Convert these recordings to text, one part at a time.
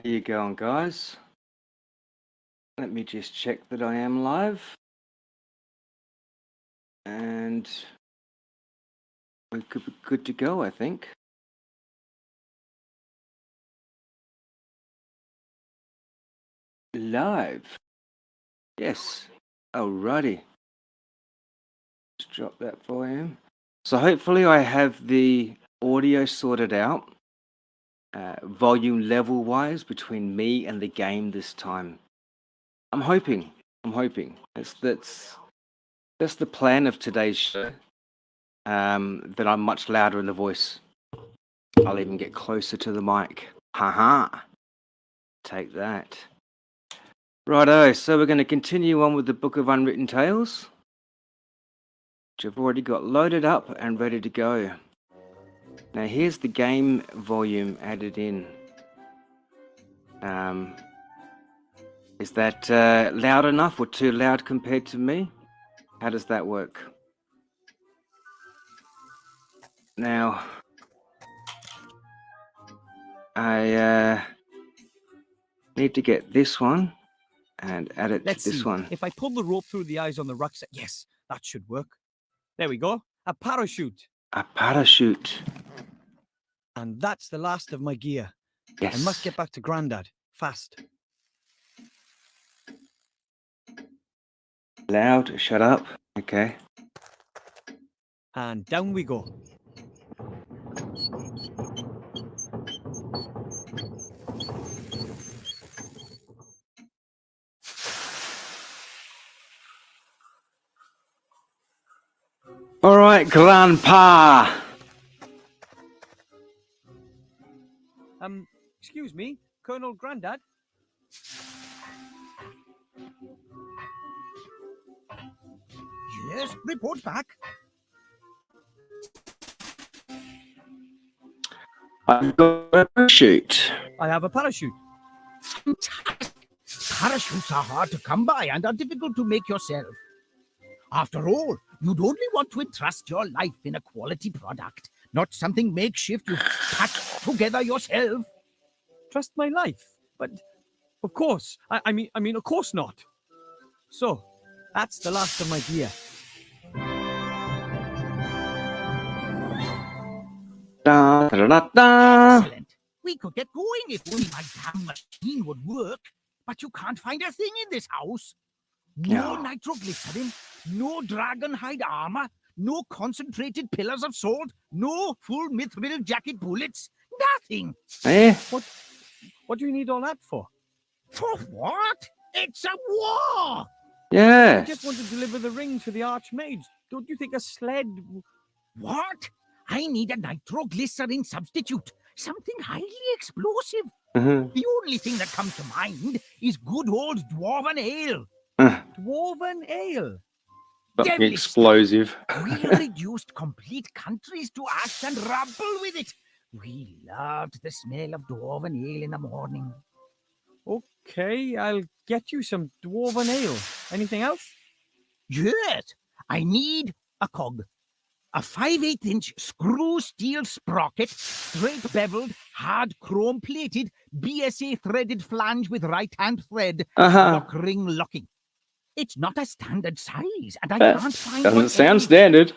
you going, guys? Let me just check that I am live. And we could be good to go, I think. Live. Yes. Alrighty. Just drop that for him. So hopefully I have the audio sorted out, volume level wise between me and the game this time. I'm hoping. That's the plan of today's show. That I'm much louder in the voice. I'll even get closer to the mic. Haha. Take that. Righto, so we're going to continue on with the Book of Unwritten Tales, which I've already got loaded up and ready to go. Now here's the game volume added in. Is that loud enough or too loud compared to me? How does that work? Now, I need to get this one and add it Let's to this see. one. If I pull the rope through the eyes on the rucksack, yes, that should work. There we go. A parachute. A parachute. And that's the last of my gear. Yes. I must get back to Grandad. Fast. Loud, shut up. Okay. And down we go. All right, Grandpa. Excuse me, Colonel Grandad? Yes, report back. I've got a parachute. I have a parachute. Fantastic. Parachutes are hard to come by and are difficult to make yourself. After all, you'd only want to entrust your life in a quality product, not something makeshift you've patched together yourself. Trust my life? But, of course. I mean, of course not. So, that's the last of my gear. Da, da, da, da. Excellent. We could get going if only my damn machine would work. But you can't find a thing in this house. No nitroglycerin, no dragon hide armor, no concentrated pillars of salt, no full mithril jacket bullets. Nothing. Eh? What do you need all that for? For what? It's a war! I Yeah. just want to deliver the ring to the Archmage. Don't you think a sled... What? I need a nitroglycerin substitute. Something highly explosive. Mhm. The only thing that comes to mind is good old dwarven ale. Dwarven ale? Something Devilish explosive. We reduced complete countries to ash and rubble with it. We loved the smell of dwarven ale in the morning. Okay, I'll get you some dwarven ale. Anything else? Yes, I need a cog. A 5/8-inch screw steel sprocket, straight beveled, hard chrome plated, BSA threaded flange with right-hand thread, lock ring locking. It's not a standard size, and I can't find Doesn't one sound else. standard.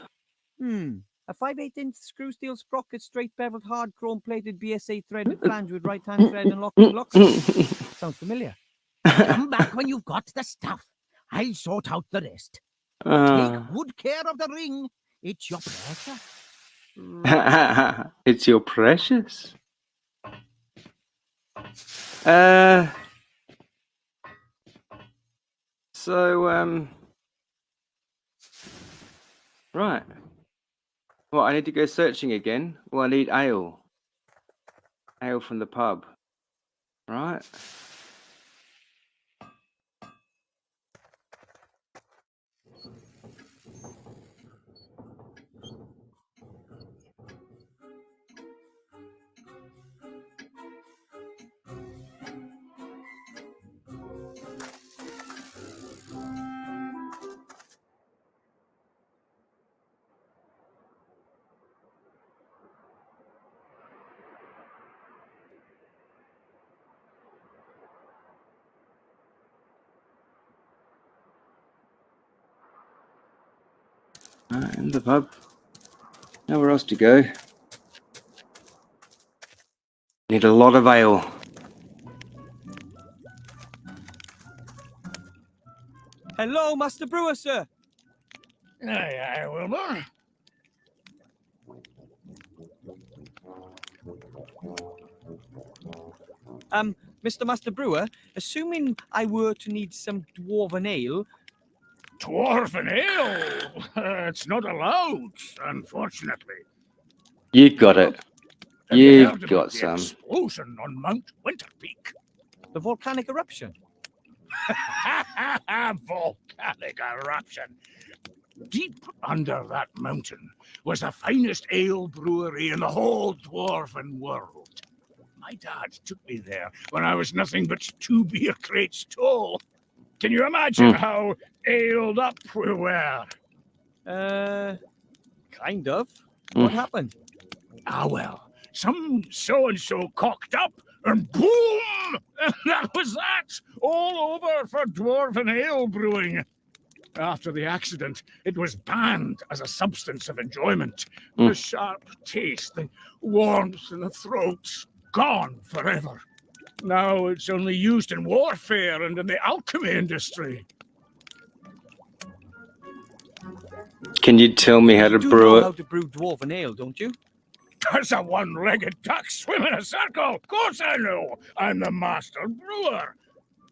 A 5/8-inch screw steel sprocket, straight beveled, hard chrome plated, BSA threaded flange with right hand thread and locking locks. Sounds familiar. Come back when you've got the stuff. I'll sort out the rest. Take good care of the ring. It's your precious. It's your precious. Right. Well, I need to go searching again. Well, I need ale. Ale from the pub. Right. In the pub. Nowhere else to go. Need a lot of ale. Hello, Master Brewer, sir. Aye, aye, Wilbur. Mr. Master Brewer, assuming I were to need some dwarven ale, Dwarven ale? It's not allowed, unfortunately. You got it. Have you You've heard about got the some. explosion on Mount Winterpeak? the volcanic eruption. Volcanic eruption. Deep under that mountain was the finest ale brewery in the whole dwarven world. My dad took me there when I was nothing but 2 beer crates tall. Can you imagine how aled up we were? Kind of. What happened? Ah, well, some so-and-so cocked up, and boom! And that was that! All over for dwarven ale brewing. After the accident, it was banned as a substance of enjoyment. The sharp taste, the warmth in the throat, gone forever. Now it's only used in warfare and in the alchemy industry. Can you tell me how to You do brew know it? how to brew dwarven ale, don't you? Does a one-legged duck swim in a circle? Of course I know. I'm the master brewer.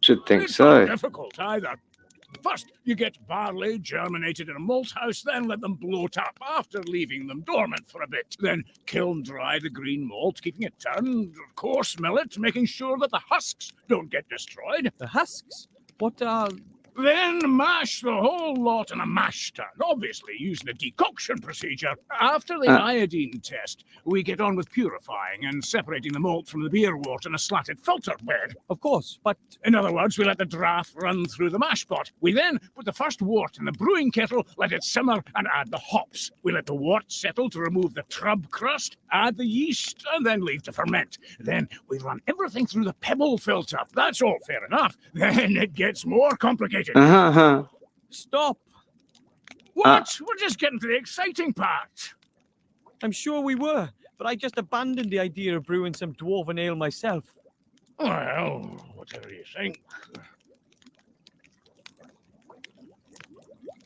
Should think It's not so. difficult either. First, you get barley germinated in a malt house, then let them bloat up after leaving them dormant for a bit. Then kiln dry the green malt, keeping it turned, coarse mill it, making sure that the husks don't get destroyed. The husks? What are... Then mash the whole lot in a mash tun, obviously using a decoction procedure. After the iodine test, we get on with purifying and separating the malt from the beer wort in a slatted filter bed. Of course, but... In other words, we let the draft run through the mash pot. We then put the first wort in the brewing kettle, let it simmer, and add the hops. We let the wort settle to remove the trub crust, add the yeast, and then leave to ferment. Then we run everything through the pebble filter. That's all fair enough. Then it gets more complicated. Stop. What? We're just getting to the exciting part. I'm sure we were, but I just abandoned the idea of brewing some dwarven ale myself. Well, whatever you think.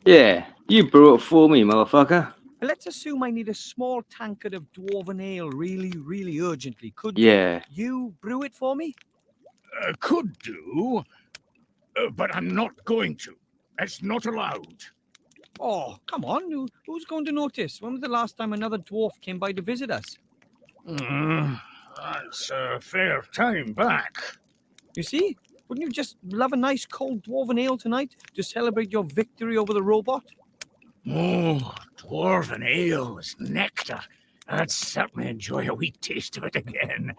Yeah, you brew it for me, motherfucker. Let's assume I need a small tankard of dwarven ale really, really urgently. Could Yeah. you brew it for me? Could do, but I'm not going to. It's not allowed. Oh, come on. Who's going to notice? When was the last time another dwarf came by to visit us? That's a fair time back. You see? Wouldn't you just love a nice cold dwarven ale tonight to celebrate your victory over the robot? Oh, dwarven ale is nectar. I'd certainly enjoy a wee taste of it again.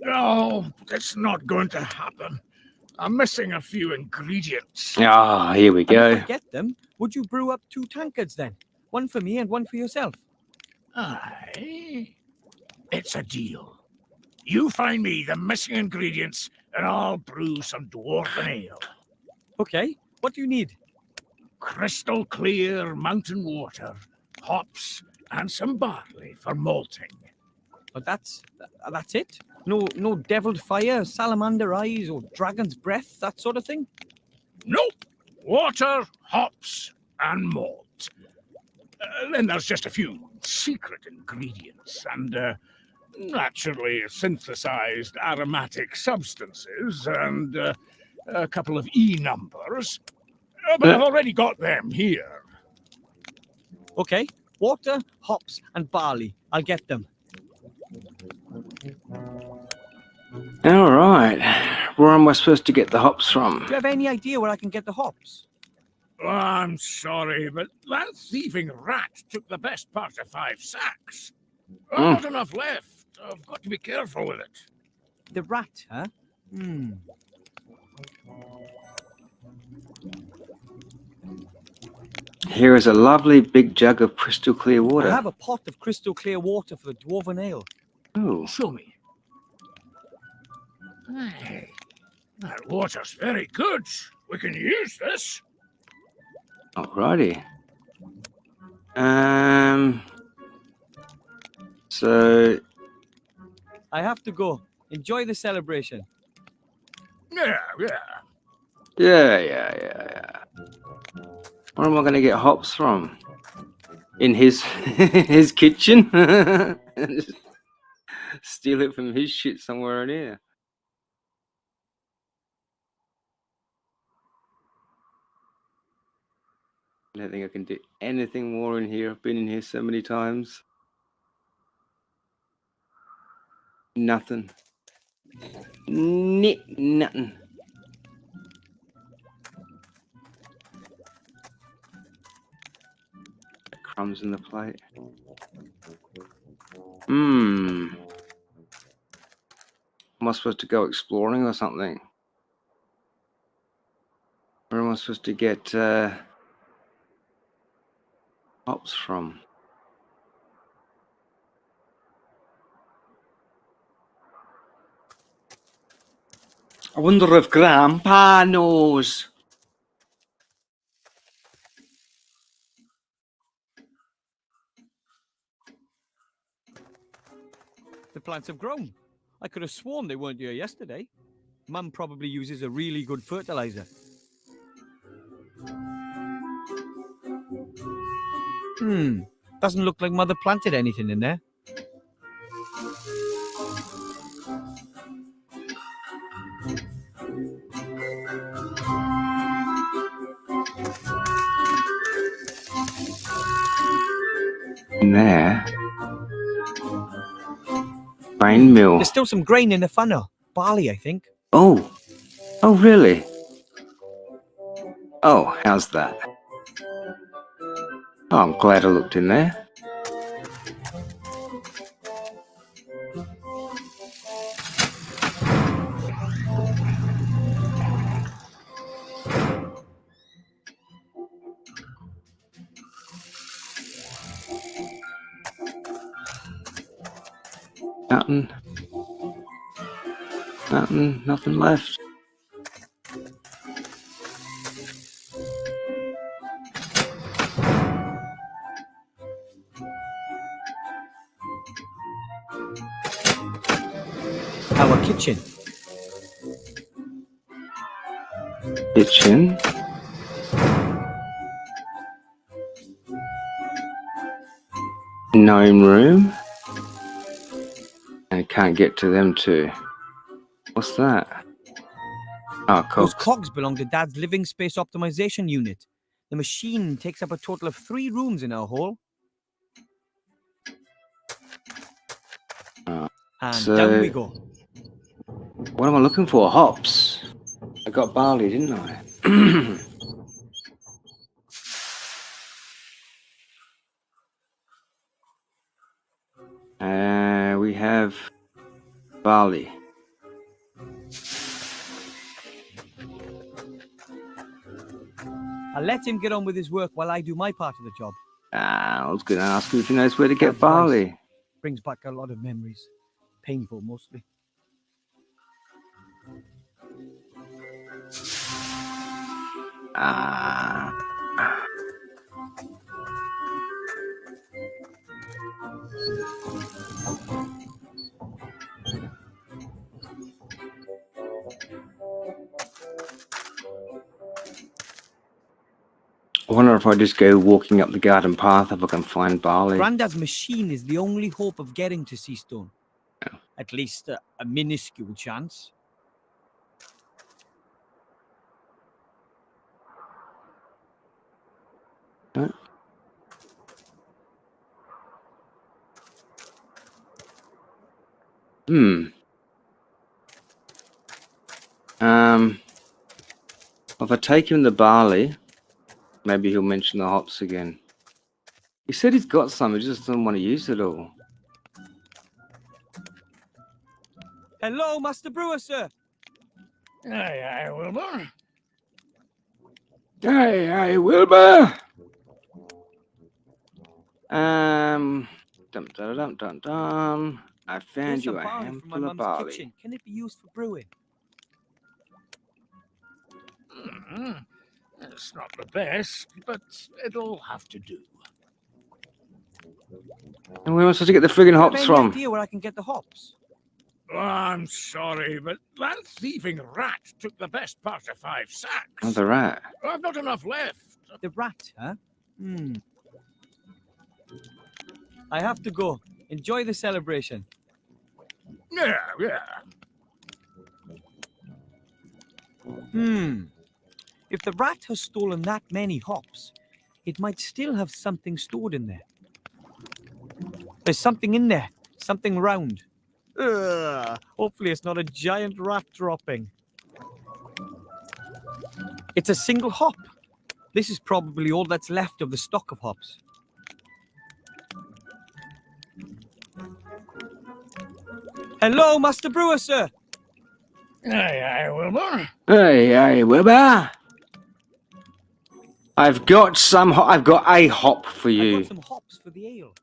No, it's not going to happen. I'm missing a few ingredients. Ah, here we And if I go. get them, would you brew up 2 tankards then? One for me and one for yourself. Aye. It's a deal. You find me the missing ingredients, and I'll brew some dwarven ale. Okay, what do you need? Crystal clear mountain water, hops, and some barley for malting. But that's it? No deviled fire, salamander eyes, or dragon's breath, that sort of thing? Nope. Water, hops, and malt. Then there's just a few secret ingredients and naturally synthesized aromatic substances and a couple of E numbers. But I've already got them here. Okay, water, hops, and barley. I'll get them. All right. Where am I supposed to get the hops from? Do you have any idea where I can get the hops? Oh, I'm sorry, but that thieving rat took the best part of 5 sacks. Not enough left. I've got to be careful with it. The rat, huh? Here is a lovely big jug of crystal clear I water. have a pot of crystal clear water for the dwarven ale. Oh, Show me. Hey, that water's very good. We can use this. alrighty. So I have to go. Enjoy the celebration. Yeah. yeah. Where am I going to get hops from? In his his kitchen? Just steal it from his shit somewhere in here. I don't think I can do anything more in here. I've been in here so many times. Nothing. Nothing. Crumbs in the plate. Am I supposed to go exploring or something? Where am I supposed to get hops from? I wonder if Grandpa knows. The plants have grown. I could have sworn they weren't here yesterday. Mum probably uses a really good fertilizer. Doesn't look like Mother planted anything in there. In there. Grain mill. There's still some grain in the funnel. Barley, I think. Oh. Oh, really? Oh, how's that? Oh, I'm glad I looked in there. Nothing left. Our kitchen. Kitchen. Gnome room. I can't get to them too. What's that? Oh, Those cogs. cogs belong to Dad's living space optimization unit. The machine takes up a total of 3 rooms in our hall. And So- down we go. What am I looking for? Hops. I got barley, didn't I? We have barley. I'll let him get on with his work while I do my part of the job. I was going to ask him if he knows where to get Advice. barley. Brings back a lot of memories. Painful, mostly. I wonder if I just go walking up the garden path if I can find barley. Grandad's machine is the only hope of getting to Seastone. At least a minuscule chance. Huh? If I take him the barley, maybe he'll mention the hops again. He said he's got some, he just doesn't want to use it all. Hello, Master Brewer, sir. Aye, Wilbur. Hey, Wilbur! Dum dum dum dum dum. I found Here's you some a barley from my handful of mum's barley. kitchen. Can it be used for brewing? It's not the best, but it'll have to do. And where am I supposed to get the friggin' Have hops any from? idea where I can get the hops? Oh, I'm sorry, but that thieving rat took the best part of 5 sacks. Oh, the rat. I've not enough left. The rat, huh? I have to go. Enjoy the celebration. Yeah. If the rat has stolen that many hops, it might still have something stored in there. There's something in there. Something round. Hopefully it's not a giant rat dropping. It's a single hop. This is probably all that's left of the stock of hops. Hello, Master Brewer, sir. Aye, Wilbur. Hey, Wilbur. I've got a hop for I you. got some hops for the ale.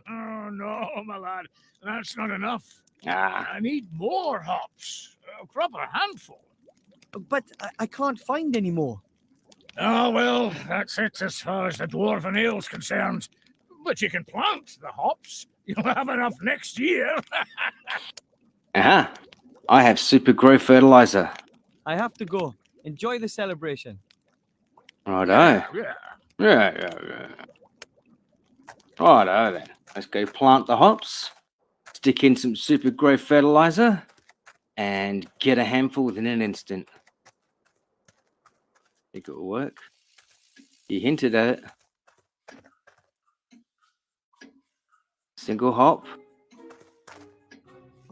Oh, no, my lad. That's not enough. Ah, I need more hops. A proper handful. But I can't find any more. Oh, well, that's it as far as the dwarven ale's concerned. But you can plant the hops. You'll have enough next year. aha. I have super grow fertilizer. I have to go. Enjoy the celebration. Righto. Yeah. Yeah. Righto then. Let's go plant the hops, stick in some super grow fertilizer, and get a handful within an instant. Think it'll work. You hinted at it. Single hop.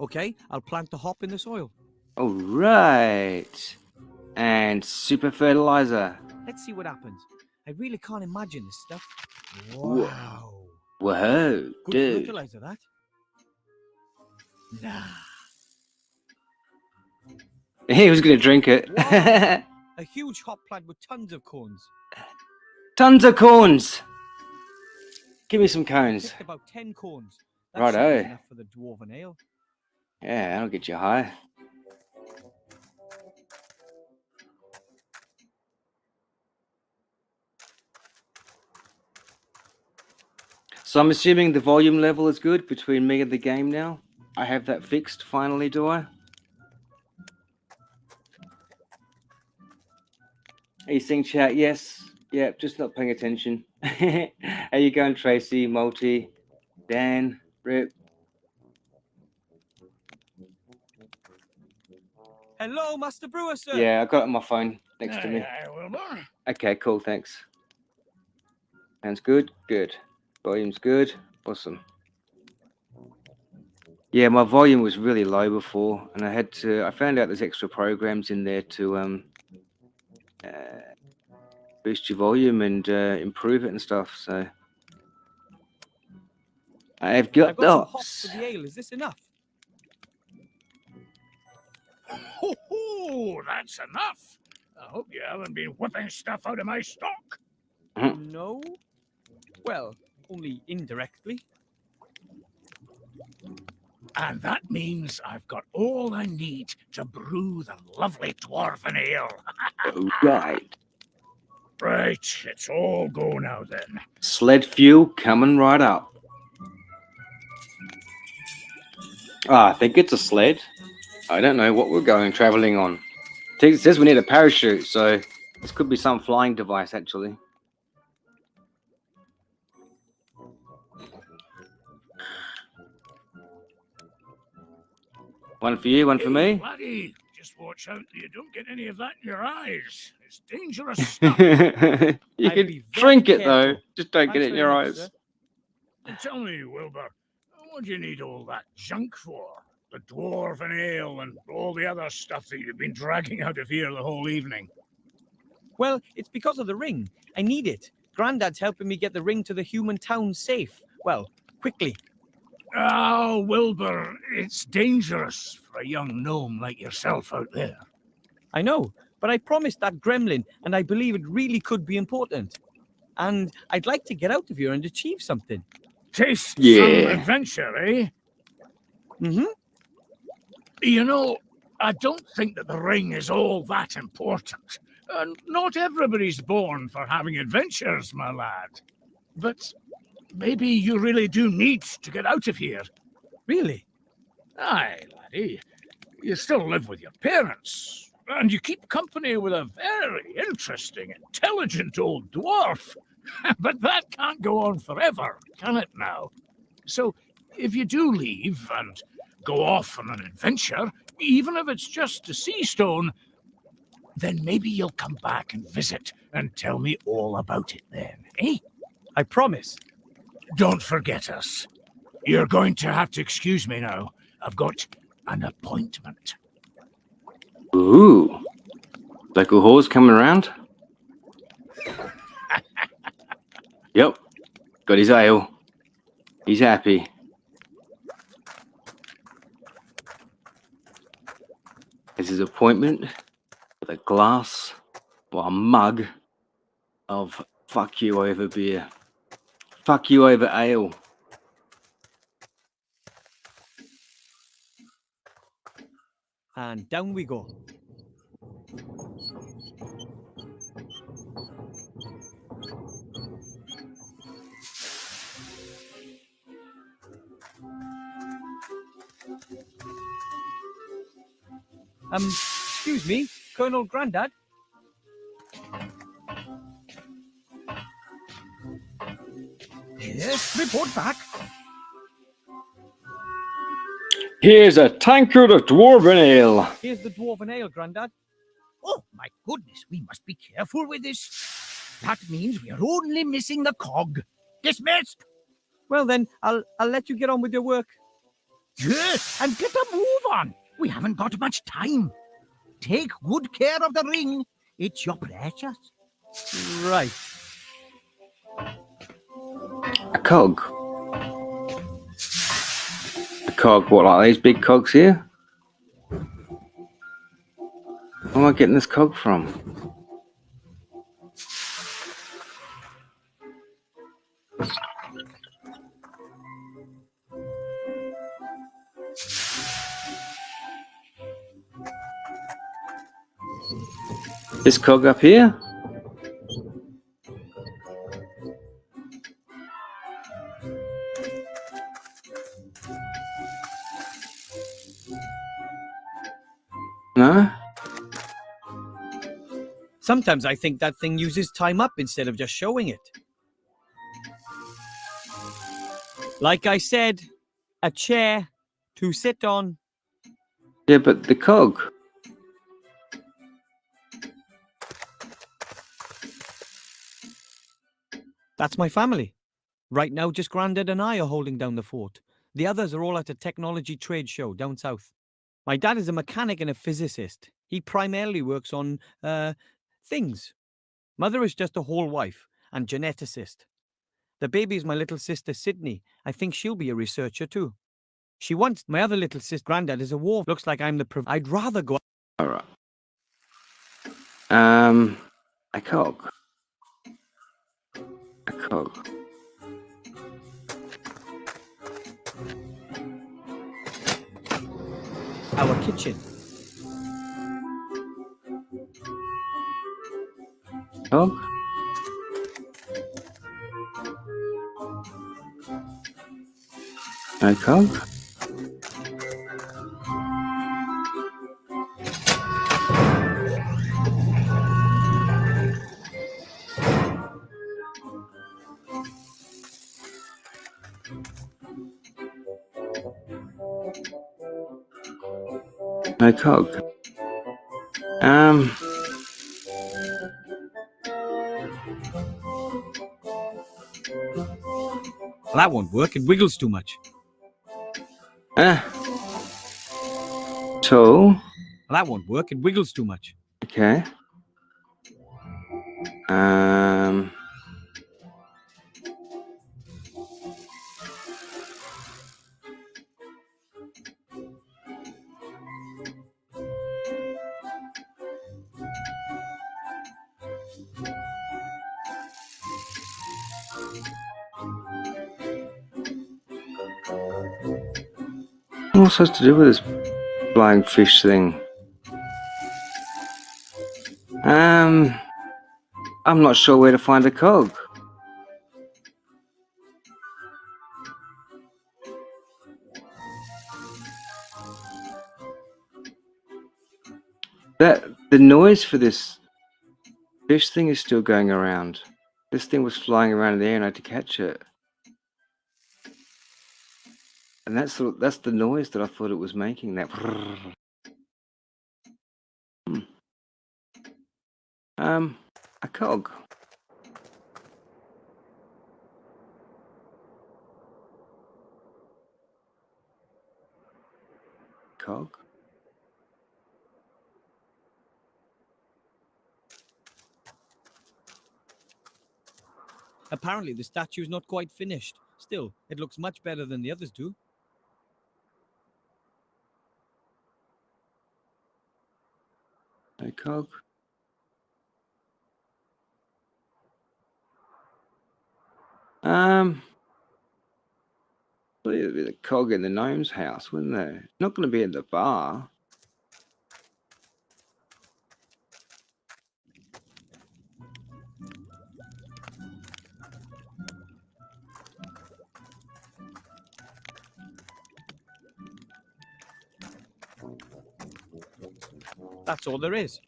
Okay, I'll plant the hop in the soil. All right. And super fertilizer. Let's see what happens. I really can't imagine this stuff. Whoa. Wow. Whoa, Good dude. fertilizer, that. Nah. He was going to drink it. Wow. A huge hop plant with tons of cones. Tons of corns. Give me some cones. Picked about 10 cones. That should Righto. be enough for the dwarven ale. Yeah, that'll get you high. So I'm assuming the volume level is good between me and the game now. I have that fixed finally, do I? Are you seeing chat? Yes. Yeah, just not paying attention. How you going, Tracy, Multi, Dan, Rip? Hello, Master Brewer, sir. Yeah, I got it on my phone next to me. Aye, Wilbur. Okay, cool, thanks. Sounds good? Good. Volume's good. Awesome. Yeah, my volume was really low before, and I found out there's extra programs in there to boost your volume and improve it and stuff, so. I've got some hops hops. for the ale. Is this enough? Ho, that's enough. I hope you haven't been whipping stuff out of my stock. No. Well, only indirectly. And that means I've got all I need to brew the lovely dwarven ale. Right. Right, it's all go now then. Sled fuel coming right up. I think it's a sled. I don't know what we're traveling on. It says we need a parachute, so this could be some flying device, actually. One for you, one for me. Laddie, just watch out that you don't get any of that in your eyes. It's dangerous stuff. You I'd can be very drink it, though. careful. Just don't get Thanks it in very your much, eyes. sir. And tell me, Wilbur, what do you need all that junk for? The dwarven ale and all the other stuff that you've been dragging out of here the whole evening. Well, it's because of the ring. I need it. Grandad's helping me get the ring to the human town safe. Well, quickly. Oh, Wilbur, it's dangerous for a young gnome like yourself out there. I know, but I promised that gremlin, and I believe it really could be important. And I'd like to get out of here and achieve something. Taste some Yeah. adventure, eh? Mm-hmm. You know, I don't think that the ring is all that important. Not everybody's born for having adventures, my lad. But maybe you really do need to get out of here. Really? Aye, laddie. You still live with your parents, and you keep company with a very interesting, intelligent old dwarf. But that can't go on forever, can it now? So, if you do leave and go off on an adventure, even if it's just to Seastone, then maybe you'll come back and visit and tell me all about it then, eh? I promise. Don't forget us. You're going to have to excuse me now. I've got an appointment. Ooh. Local whore's coming around. Yep. Got his ale. He's happy. It's his appointment with a glass or a mug of fuck you over beer. Fuck you over ale. And down we go. Excuse me, Colonel Grandad? Yes, report back. Here's a tankard of dwarven ale. Here's the dwarven ale, Grandad. Oh, my goodness, we must be careful with this. That means we are only missing the cog. Dismissed. Well then, I'll let you get on with your work. Yes, and get a move on. We haven't got much time. Take good care of the ring. It's your precious. Right. A cog. A cog, what, like these big cogs here? Where am I getting this cog from? This cog up here? No? Sometimes I think that thing uses time up instead of just showing it. Like I said, a chair to sit on. Yeah, but the cog. That's my family. Right now, just Grandad and I are holding down the fort. The others are all at a technology trade show down south. My dad is a mechanic and a physicist. He primarily works on, things. Mother is just a whole wife and geneticist. The baby is my little sister, Sydney. I think she'll be a researcher too. She wants my other little sister, Grandad, is a war. Looks like I'm the I'd rather go. All right. A cog. A cog. Our kitchen. Cog. A cog. No cog. That won't work. It wiggles too much. Tool. That won't work. It wiggles too much. Okay. What's supposed to do with this flying fish thing? I'm not sure where to find a cog. The noise for this fish thing is still going around. This thing was flying around in the air and I had to catch it. And that's the noise that I thought it was making, that. A cog. Cog. Apparently, the statue's not quite finished. Still, it looks much better than the others do. No cog. There'd be the cog in the gnome's house, wouldn't there? Not going to be in the bar. That's all there is.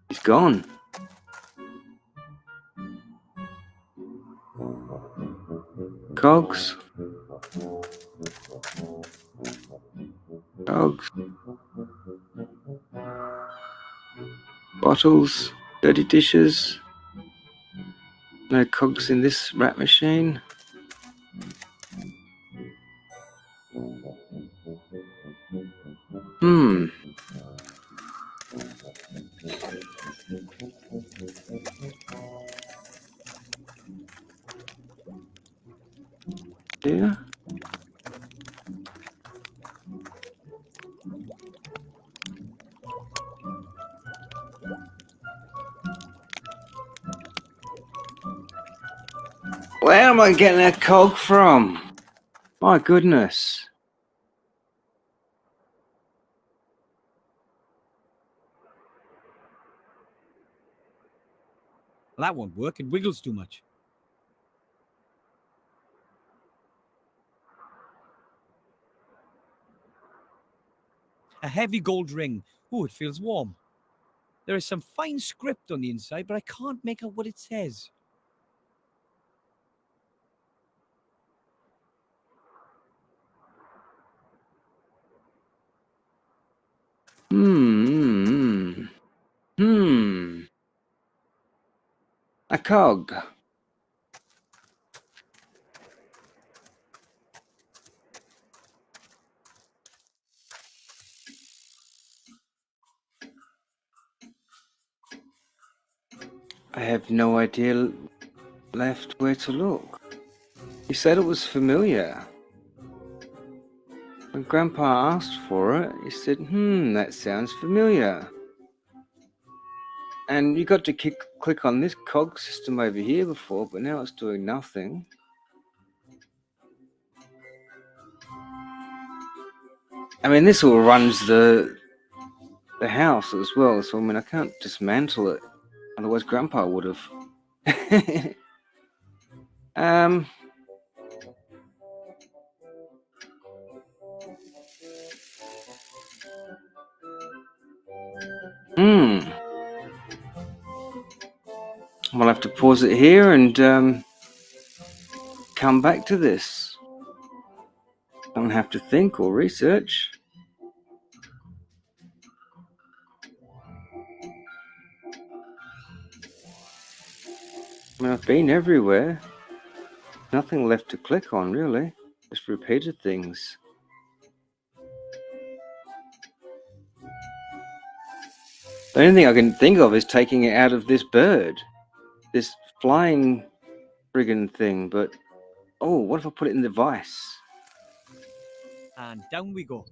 He's gone. Cogs. Cogs. Bottles. Dirty dishes. No cogs in this rat machine. Yeah. Where am I getting that cog from? My goodness. Well, that won't work. It wiggles too much. A heavy gold ring. Oh, it feels warm. There is some fine script on the inside, but I can't make out what it says. A cog. I have no idea left where to look. He said it was familiar. When Grandpa asked for it, he said, that sounds familiar. And you got to click on this cog system over here before, but now it's doing nothing. I mean, this all runs the house as well, so I mean, I can't dismantle it. Otherwise, Grandpa would have. I'll have to pause it here and come back to this. Don't have to think or research. I mean, I've been everywhere. Nothing left to click on, really. Just repeated things. The only thing I can think of is taking it out of this bird. This flying friggin' thing, but... Oh, what if I put it in the vice? And down we go.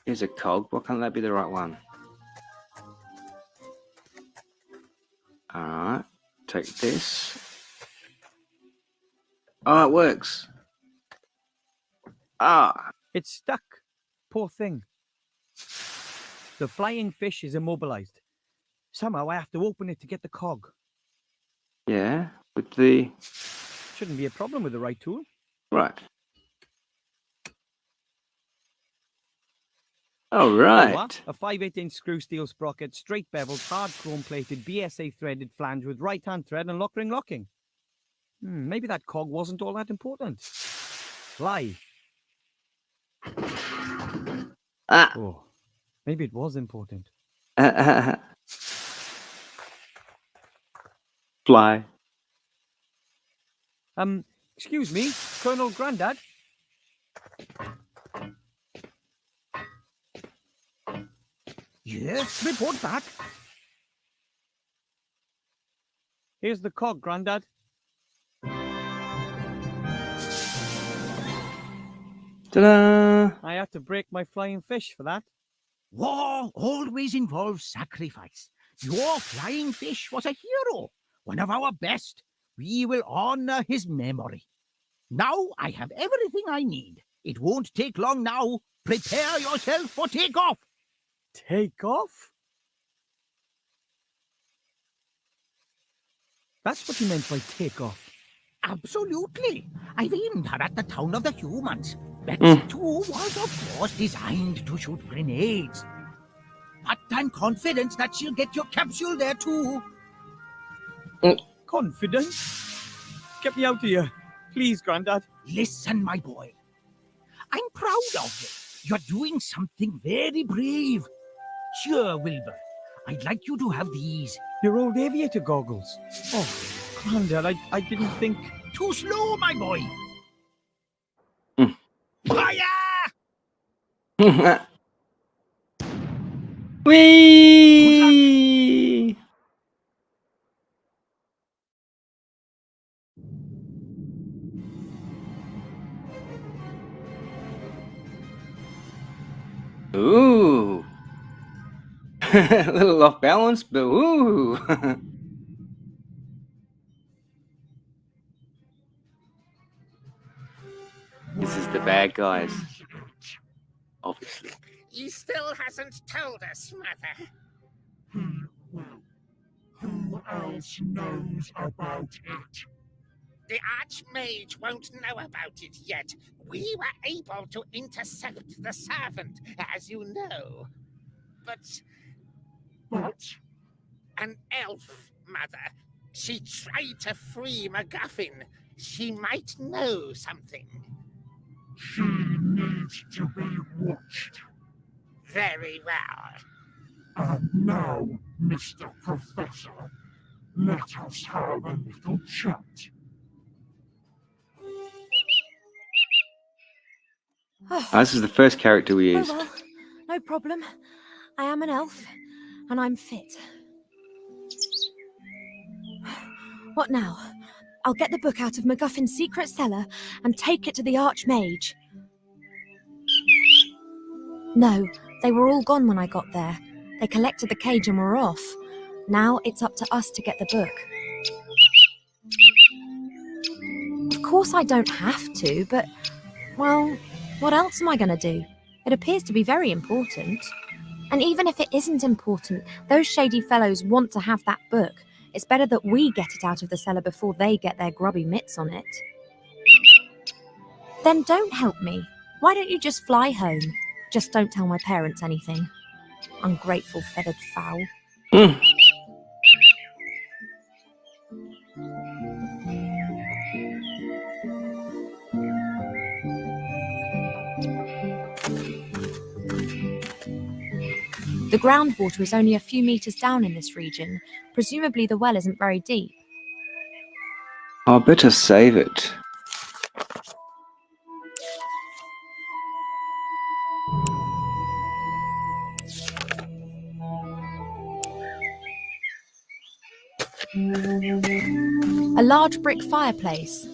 Here's a cog. Why can't that be the right one? Alright. Take this. Oh, it works. Ah. It's stuck. Poor thing. The flying fish is immobilized. Somehow I have to open it to get the cog. Yeah, with the... Shouldn't be a problem with the right tool. Right. All There you are. right. A 5/8-inch screw steel sprocket, straight beveled, hard chrome plated, BSA threaded flange with right hand thread and lock ring locking. Maybe that cog wasn't all that important. Fly. Ah. Oh, maybe it was important. Fly. Excuse me, Colonel Grandad? Yes, report back. Here's the cog, Grandad. Ta-da! I had to break my flying fish for that. War always involves sacrifice. Your flying fish was a hero, one of our best. We will honor his memory. Now I have everything I need. It won't take long now. Prepare yourself for takeoff. Take off? That's what you meant by take off. Absolutely. I've aimed her at the town of the humans. Betsy, too, was, of course, designed to shoot grenades. But I'm confident that she'll get your capsule there, too. Confident? Get me out of here. Please, Grandad. Listen, my boy. I'm proud of you. You're doing something very brave. Sure, Wilbur. I'd like you to have these. Your old aviator goggles. Oh, Grandad, I didn't think... Too slow, my boy. Mm. Fire! Whee! Ooh. A little off balance, but ooh. This is the bad guys. Obviously. He still hasn't told us, Mother. Who else knows about it? The Archmage won't know about it yet. We were able to intercept the servant, as you know. But an elf, Mother. She tried to free MacGuffin. She might know something. She needs to be watched. Very well. And now, Mr. Professor, let us have a little chat. This is the first character we Oh used. well, no problem. I am an elf, and I'm fit. What now? I'll get the book out of MacGuffin's secret cellar and take it to the Archmage. No, they were all gone when I got there. They collected the cage and were off. Now it's up to us to get the book. Of course I don't have to, but, well, what else am I going to do? It appears to be very important. And even if it isn't important, those shady fellows want to have that book. It's better that we get it out of the cellar before they get their grubby mitts on it. Then don't help me. Why don't you just fly home? Just don't tell my parents anything. Ungrateful feathered fowl. The groundwater is only a few meters down in this region. Presumably the well isn't very deep. I'll better save it. A large brick fireplace.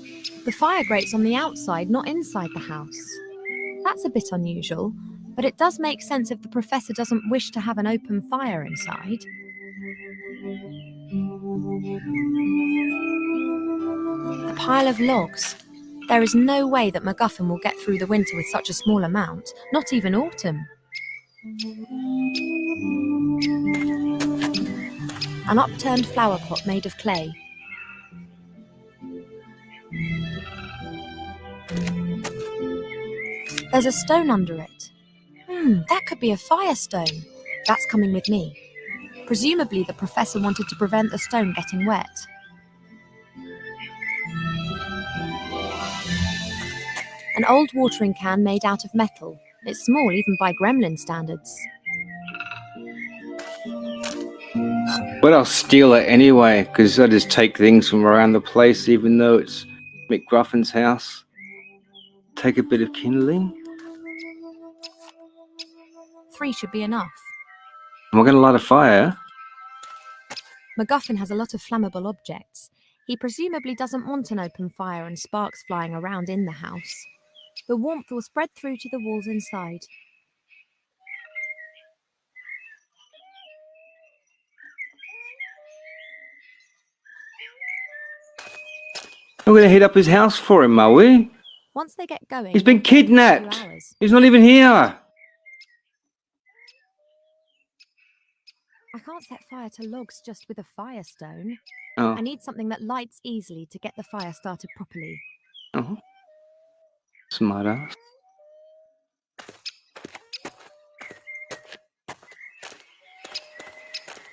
The fire grate's on the outside, not inside the house. That's a bit unusual, but it does make sense if the professor doesn't wish to have an open fire inside. A pile of logs. There is no way that MacGuffin will get through the winter with such a small amount, not even autumn. An upturned flower pot made of clay. There's a stone under it. That could be a firestone. That's coming with me. Presumably the professor wanted to prevent the stone getting wet. An old watering can made out of metal. It's small even by gremlin standards. But I'll steal it anyway, because I just take things from around the place, even though it's McGruffin's house. Take a bit of kindling. 3 should be enough. Am I going to light a fire? MacGuffin has a lot of flammable objects. He presumably doesn't want an open fire and sparks flying around in the house. The warmth will spread through to the walls inside. I'm going to heat up his house for him, are we? Once they get going, He's been it'll take 2 kidnapped. hours. He's not even here. I can't set fire to logs just with a firestone. Oh. I need something that lights easily to get the fire started properly. Oh. Smart ass.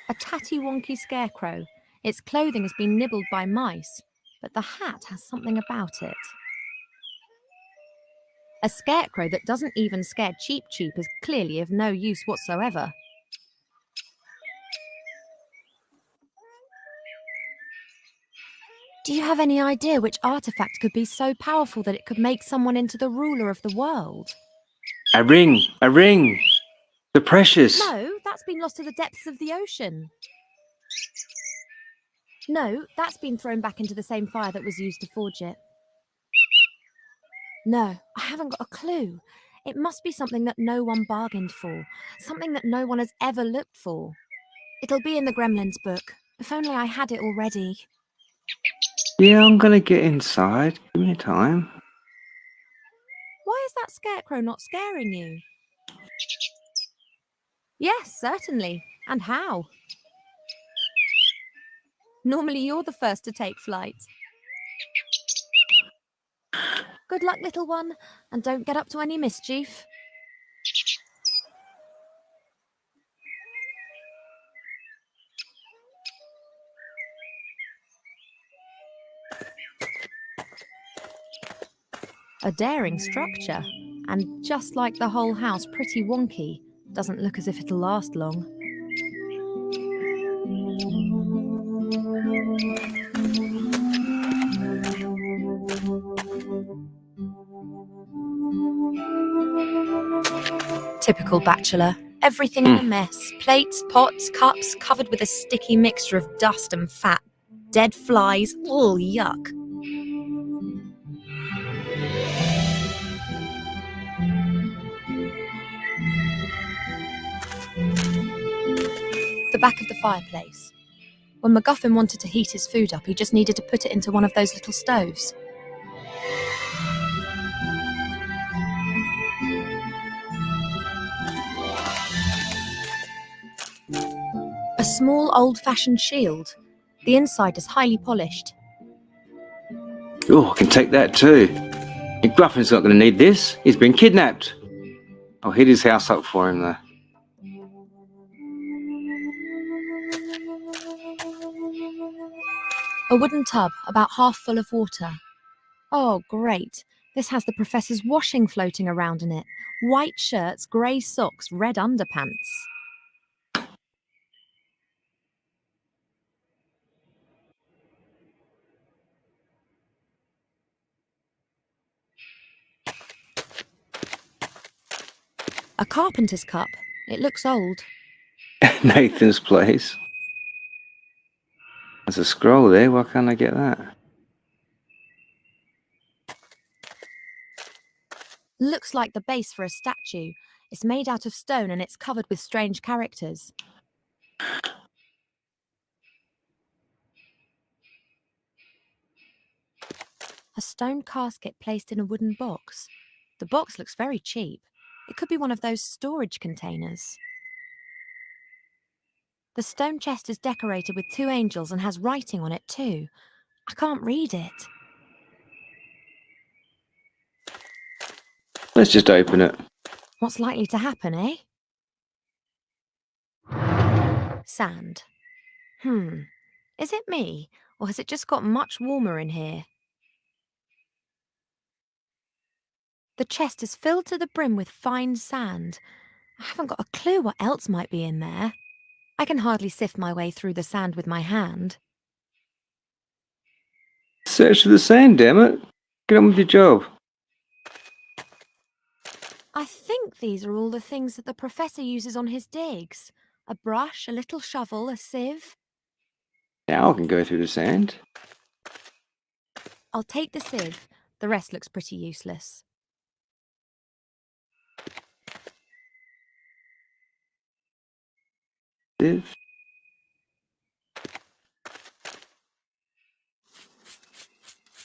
A tatty-wonky scarecrow. Its clothing has been nibbled by mice, but the hat has something about it. A scarecrow that doesn't even scare Cheep Cheep is clearly of no use whatsoever. Do you have any idea which artifact could be so powerful that it could make someone into the ruler of the world? A ring. A ring. The precious. No, that's been lost to the depths of the ocean. No, that's been thrown back into the same fire that was used to forge it. No, I haven't got a clue. It must be something that no one bargained for, something that no one has ever looked for. It'll be in the Gremlins book. If only I had it already. Yeah, I'm going to get inside. Give me time. Why is that scarecrow not scaring you? Yes, certainly. And how? Normally you're the first to take flight. Good luck, little one, and don't get up to any mischief. A daring structure, and just like the whole house, pretty wonky. Doesn't look as if it'll last long. Typical bachelor. Everything in a mess. Plates, pots, cups, covered with a sticky mixture of dust and fat. Dead flies. All yuck. The back of the fireplace. When MacGuffin wanted to heat his food up, he just needed to put it into one of those little stoves. A small old-fashioned shield. The inside is highly polished. Oh, I can take that too. McGruffin's not going to need this. He's been kidnapped. I'll heat his house up for him though. A wooden tub, about half full of water. Oh, great. This has the professor's washing floating around in it. White shirts, grey socks, red underpants. A carpenter's cup. It looks old. Nathan's place. There's a scroll there. Why can't I get that? Looks like the base for a statue. It's made out of stone and it's covered with strange characters. A stone casket placed in a wooden box. The box looks very cheap. It could be one of those storage containers. The stone chest is decorated with 2 angels and has writing on it too. I can't read it. Let's just open it. What's likely to happen, eh? Sand. Is it me, or has it just got much warmer in here? The chest is filled to the brim with fine sand. I haven't got a clue what else might be in there. I can hardly sift my way through the sand with my hand. Search for the sand, damn it. Get on with your job. I think these are all the things that the professor uses on his digs. A brush, a little shovel, a sieve. Now I can go through the sand. I'll take the sieve. The rest looks pretty useless. Sieve.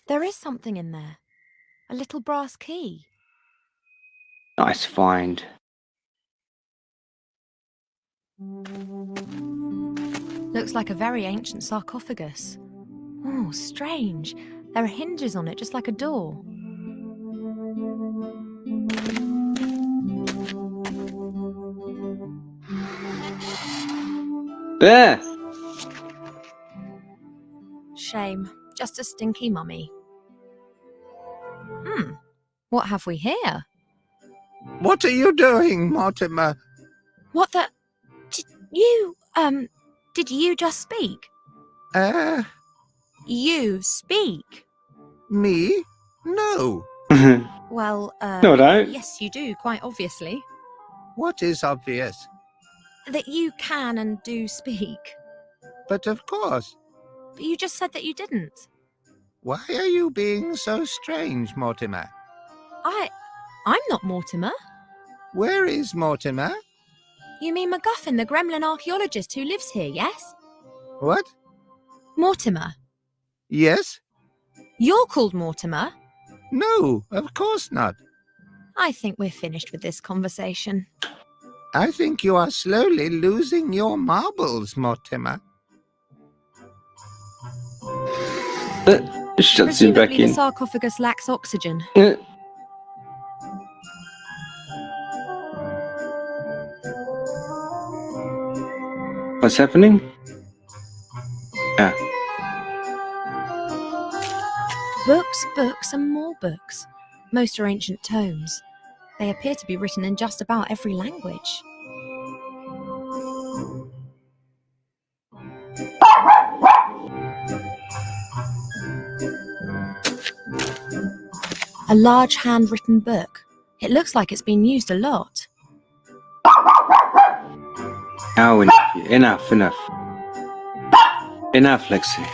There is something in there. A little brass key. Nice find. Looks like a very ancient sarcophagus. Oh, strange. There are hinges on it, just like a door. There! Shame. Just a stinky mummy. What have we here? What are you doing, Mortimer? What the... Did you just speak? You speak? Me? No. Well, No, I don't. yes, you do, quite obviously. What is obvious? That you can and do speak. But of course. But you just said that you didn't. Why are you being so strange, Mortimer? I'm not Mortimer. Where is Mortimer? You mean MacGuffin, the gremlin archaeologist who lives here, yes? What? Mortimer. Yes? You're called Mortimer? No, of course not. I think we're finished with this conversation. I think you are slowly losing your marbles, Mortimer. Shuts him back Presumably the in. sarcophagus lacks oxygen. What's happening? Ah. Books, books, and more books. Most are ancient tomes. They appear to be written in just about every language. A large handwritten book. It looks like it's been used a lot. Oh, enough. Enough, Lexi.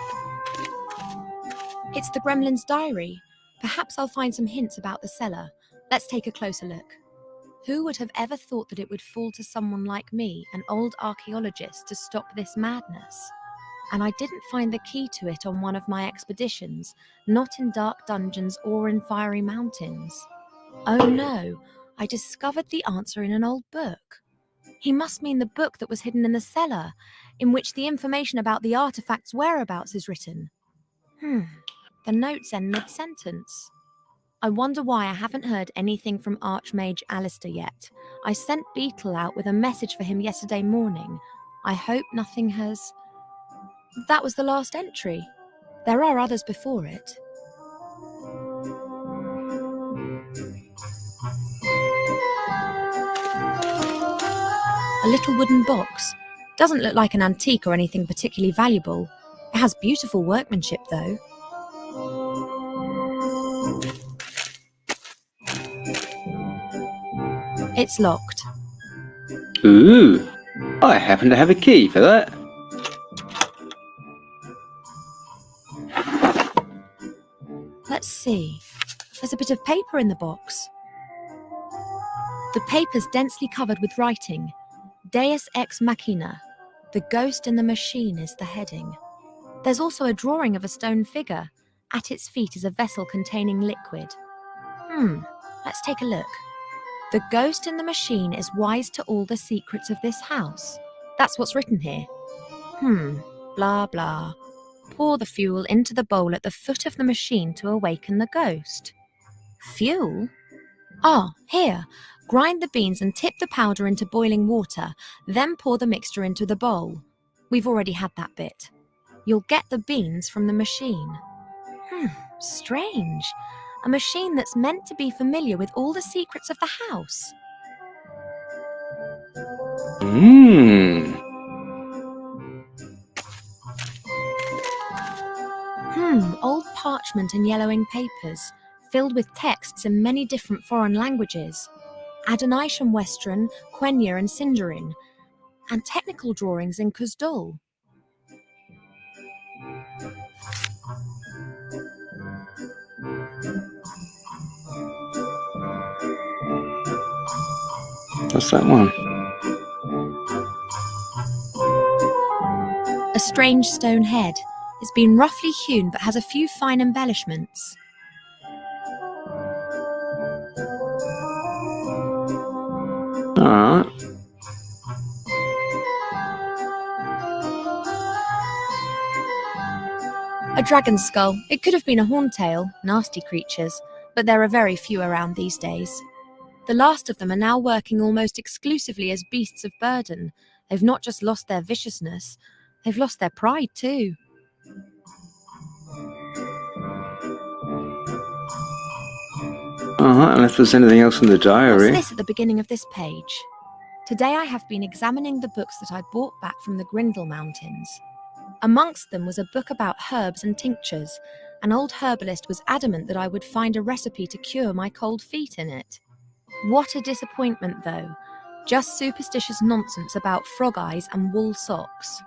It's the gremlin's diary. Perhaps I'll find some hints about the cellar. Let's take a closer look. Who would have ever thought that it would fall to someone like me, an old archaeologist, to stop this madness? And I didn't find the key to it on one of my expeditions, not in dark dungeons or in fiery mountains. Oh no, I discovered the answer in an old book. He must mean the book that was hidden in the cellar, in which the information about the artifact's whereabouts is written. The notes end mid-sentence. I wonder why I haven't heard anything from Archmage Alistair yet. I sent Beetle out with a message for him yesterday morning. I hope nothing has... That was the last entry. There are others before it. A little wooden box. Doesn't look like an antique or anything particularly valuable. It has beautiful workmanship, though. It's locked. Ooh, I happen to have a key for that. Let's see. There's a bit of paper in the box. The paper's densely covered with writing. Deus ex machina. The ghost in the machine is the heading. There's also a drawing of a stone figure At its feet is a vessel containing liquid. Let's take a look. The ghost in the machine is wise to all the secrets of this house. That's what's written here. Blah blah. Pour the fuel into the bowl at the foot of the machine to awaken the ghost. Fuel? Ah, here. Grind the beans and tip the powder into boiling water, then pour the mixture into the bowl. We've already had that bit. You'll get the beans from the machine. Strange. A machine that's meant to be familiar with all the secrets of the house. Old parchment and yellowing papers, filled with texts in many different foreign languages. Adonisham Western, Quenya and Sindarin, and technical drawings in Kuzdul. What's that one? A strange stone head. It's been roughly hewn but has a few fine embellishments. Alright. A dragon skull. It could have been a horntail, nasty creatures, but there are very few around these days. The last of them are now working almost exclusively as beasts of burden. They've not just lost their viciousness, they've lost their pride too. Unless there's anything else in the diary. What's this at the beginning of this page? Today I have been examining the books that I brought back from the Grindle Mountains. Amongst them was a book about herbs and tinctures. An old herbalist was adamant that I would find a recipe to cure my cold feet in it. What a disappointment, though. Just superstitious nonsense about frog eyes and wool socks.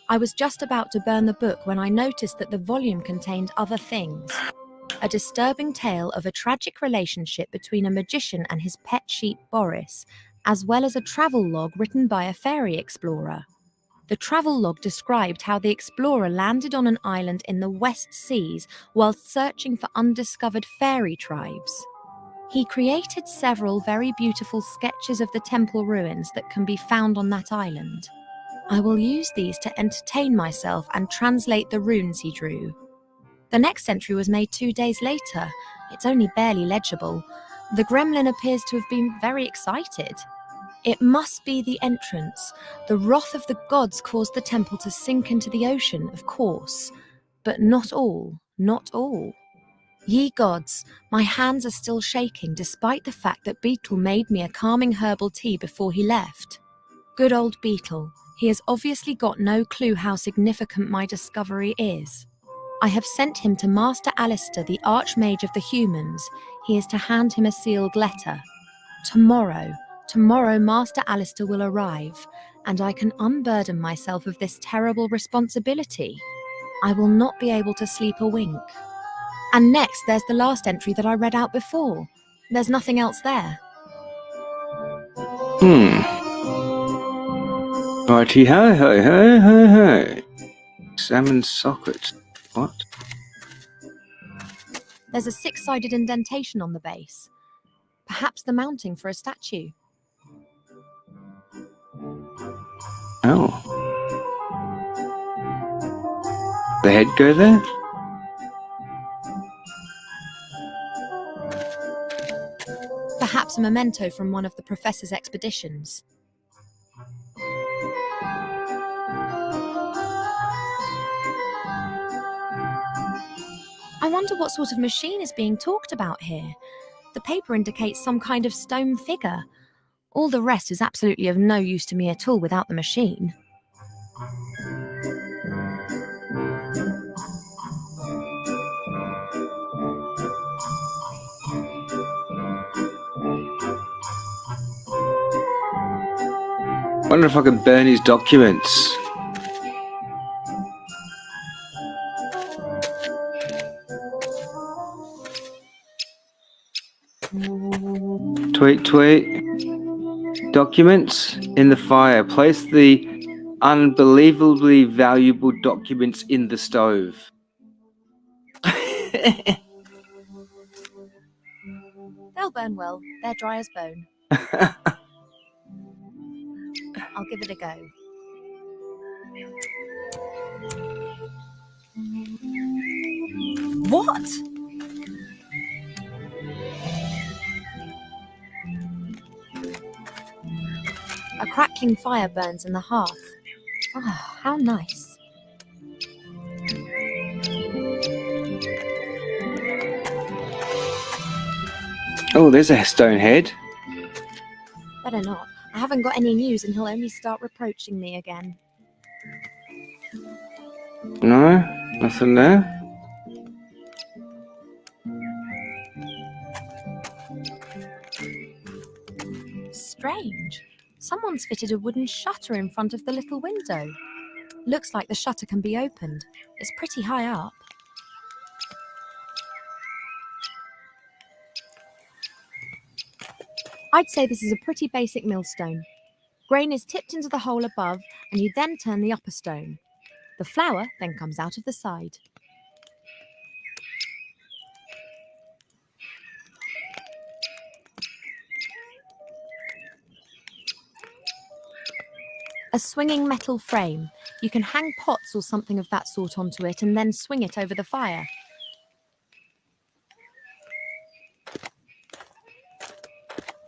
I was just about to burn the book when I noticed that the volume contained other things. A disturbing tale of a tragic relationship between a magician and his pet sheep Boris, as well as a travel log written by a fairy explorer. The travel log described how the explorer landed on an island in the West Seas whilst searching for undiscovered fairy tribes. He created several very beautiful sketches of the temple ruins that can be found on that island. I will use these to entertain myself and translate the runes he drew. The next entry was made 2 days later. It's only barely legible. The gremlin appears to have been very excited. It must be the entrance. The wrath of the gods caused the temple to sink into the ocean, of course. But not all, not all. Ye gods, my hands are still shaking despite the fact that Beetle made me a calming herbal tea before he left. Good old Beetle, he has obviously got no clue how significant my discovery is. I have sent him to Master Alistair, the Archmage of the Humans. He is to hand him a sealed letter. Tomorrow Master Alistair will arrive, and I can unburden myself of this terrible responsibility. I will not be able to sleep a wink. And next, there's the last entry that I read out before. There's nothing else there. Righty ho ho ho ho ho. Examine socket. What? There's a 6-sided indentation on the base. Perhaps the mounting for a statue. Oh. The head go there? Perhaps a memento from one of the Professor's expeditions. I wonder what sort of machine is being talked about here. The paper indicates some kind of stone figure. All the rest is absolutely of no use to me at all without the machine. Wonder if I can burn his documents. Tweet, tweet. Documents in the fire. Place the unbelievably valuable documents in the stove. They'll burn well. They're dry as bone. I'll give it a go. What? A crackling fire burns in the hearth. Oh, how nice. Oh, there's a stone head. Better not. I haven't got any news and he'll only start reproaching me again. No, nothing there. Strange. Someone's fitted a wooden shutter in front of the little window. Looks like the shutter can be opened. It's pretty high up. I'd say this is a pretty basic millstone. Grain is tipped into the hole above and you then turn the upper stone. The flour then comes out of the side. A swinging metal frame. You can hang pots or something of that sort onto it and then swing it over the fire.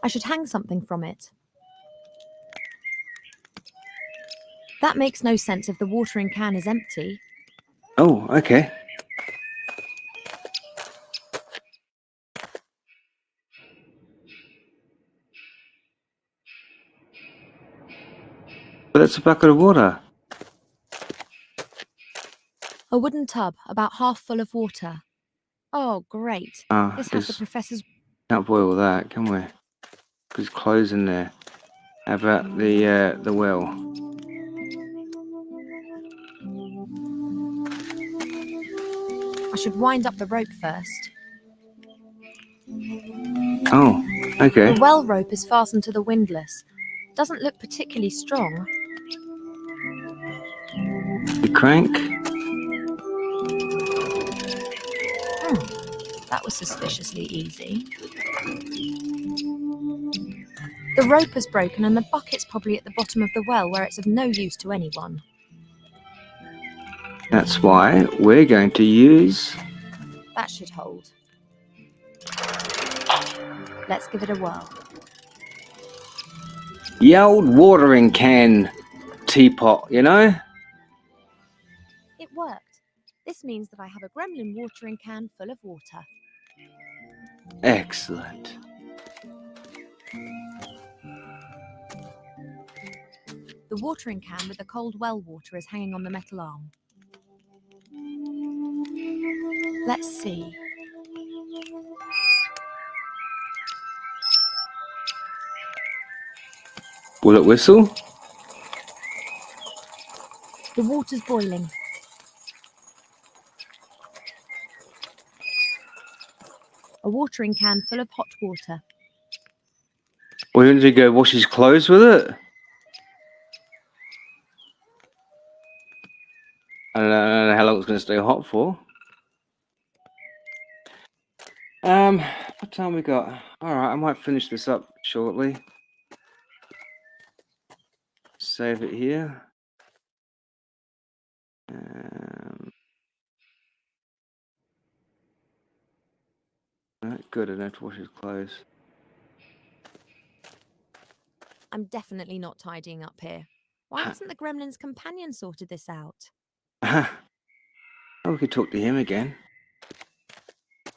I should hang something from it. That makes no sense if the watering can is empty. Oh, okay. But that's a bucket of water. A wooden tub, about half full of water. Oh, great. Ah, This has the there's- professor's... Can't boil that, can we? There's clothes in there. How about the well? I should wind up the rope first. Oh, okay. The well rope is fastened to the windlass. Doesn't look particularly strong. The crank. That was suspiciously easy. The rope is broken and the bucket's probably at the bottom of the well where it's of no use to anyone. That's why we're going to use... That should hold. Let's give it a whirl. the old watering can teapot, you know? It worked. This means that I have a gremlin watering can full of water. Excellent. The watering can with the cold well water is hanging on the metal arm. Let's see. Will it whistle? The water's boiling. A watering can full of hot water. Well, didn't he go wash his clothes with it? I don't know how long it's going to stay hot for. What time we got? All right, I might finish this up shortly. Save it here. No, good, I don't have to wash his clothes. I'm definitely not tidying up here. Why hasn't the gremlin's companion sorted this out? Oh, we could talk to him again.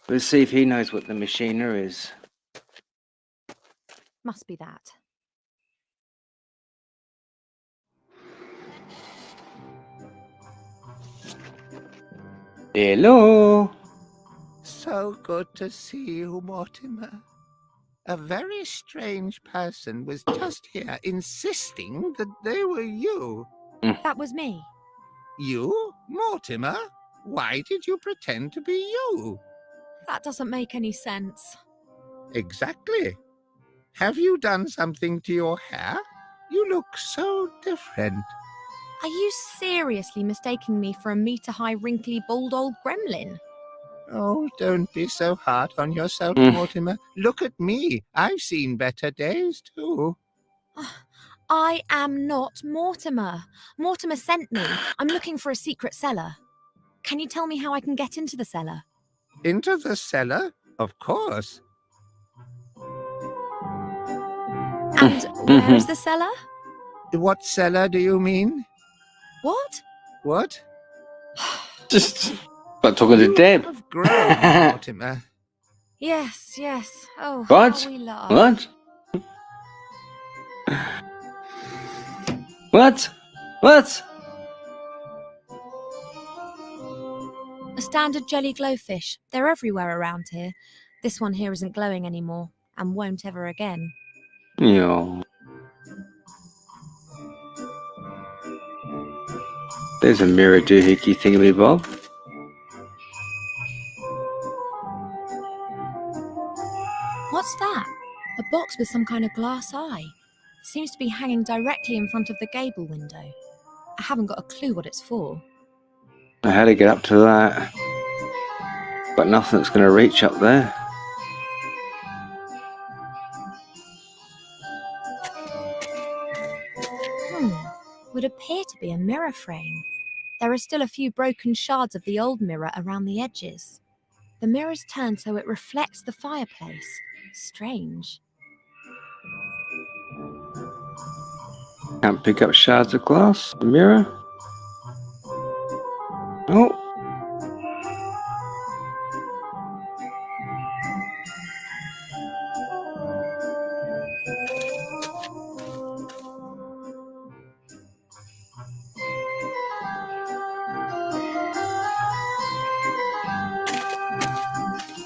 Let's see if he knows what the machiner is. Must be that. Hello. So good to see you, Mortimer. A very strange person was just here insisting that they were you. That was me. You, Mortimer? Why did you pretend to be you? That doesn't make any sense. Exactly. Have you done something to your hair? You look so different. Are you seriously mistaking me for a meter-high, wrinkly, bald old gremlin? Oh, don't be so hard on yourself, Mm. Mortimer. Look at me. I've seen better days, too. I am not Mortimer. Mortimer sent me. I'm looking for a secret cellar. Can you tell me how I can get into the cellar? Into the cellar? Of course. And where is the cellar? What cellar do you mean? What? What? Just like talking to You Deb. have grown, Mortimer. Yes, yes. Oh, What? how we laugh. What? What? What? A standard jelly glowfish. They're everywhere around here. This one here isn't glowing anymore and won't ever again. Yo. There's a mirror doohickey thingamabob. What's that? A box with some kind of glass eye. Seems to be hanging directly in front of the gable window. I haven't got a clue what it's for. I had to get up to that. But nothing's going to reach up there. Would appear to be a mirror frame. There are still a few broken shards of the old mirror around the edges. The mirror's turned so it reflects the fireplace. Strange. Can't pick up shards of glass. The mirror. Oh.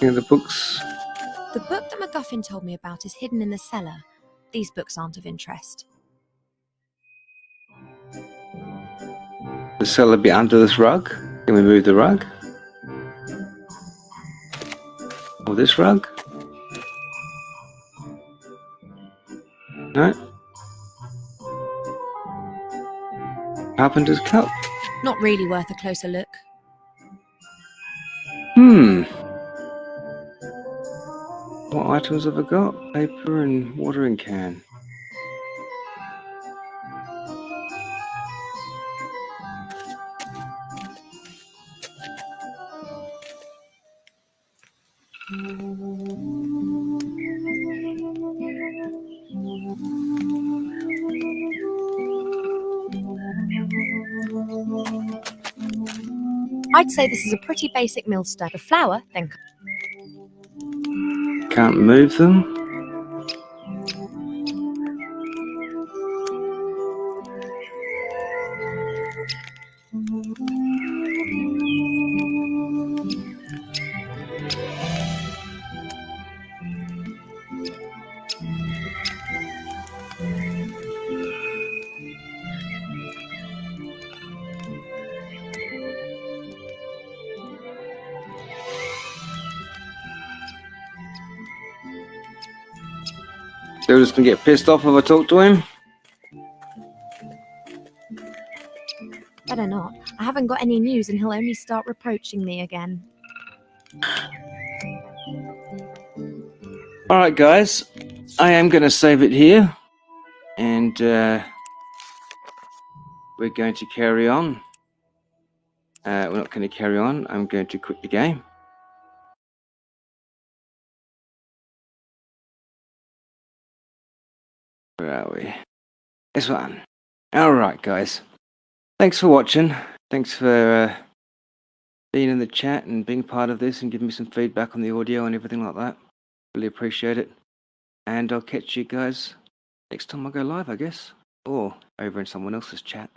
Yeah, the books. The book that MacGuffin told me about is hidden in the cellar. These books aren't of interest. The cellar be under this rug. Can we move the rug? Or this rug? No. Carpenter's cup. Not really worth a closer look. What items have I got? Paper and watering can. I'd say this is a pretty basic millstone. The flour, then Can't move them. They're just gonna get pissed off if I talk to him. better not. I haven't got any news and he'll only start reproaching me again. Alright guys, I am going to save it here, and we're going to carry on. We're not going to carry on, I'm going to quit the game. Where are we? This one. Alright guys, thanks for watching, thanks for being in the chat and being part of this and giving me some feedback on the audio and everything like that. Really appreciate it. And I'll catch you guys next time I go live, I guess. Or over in someone else's chat.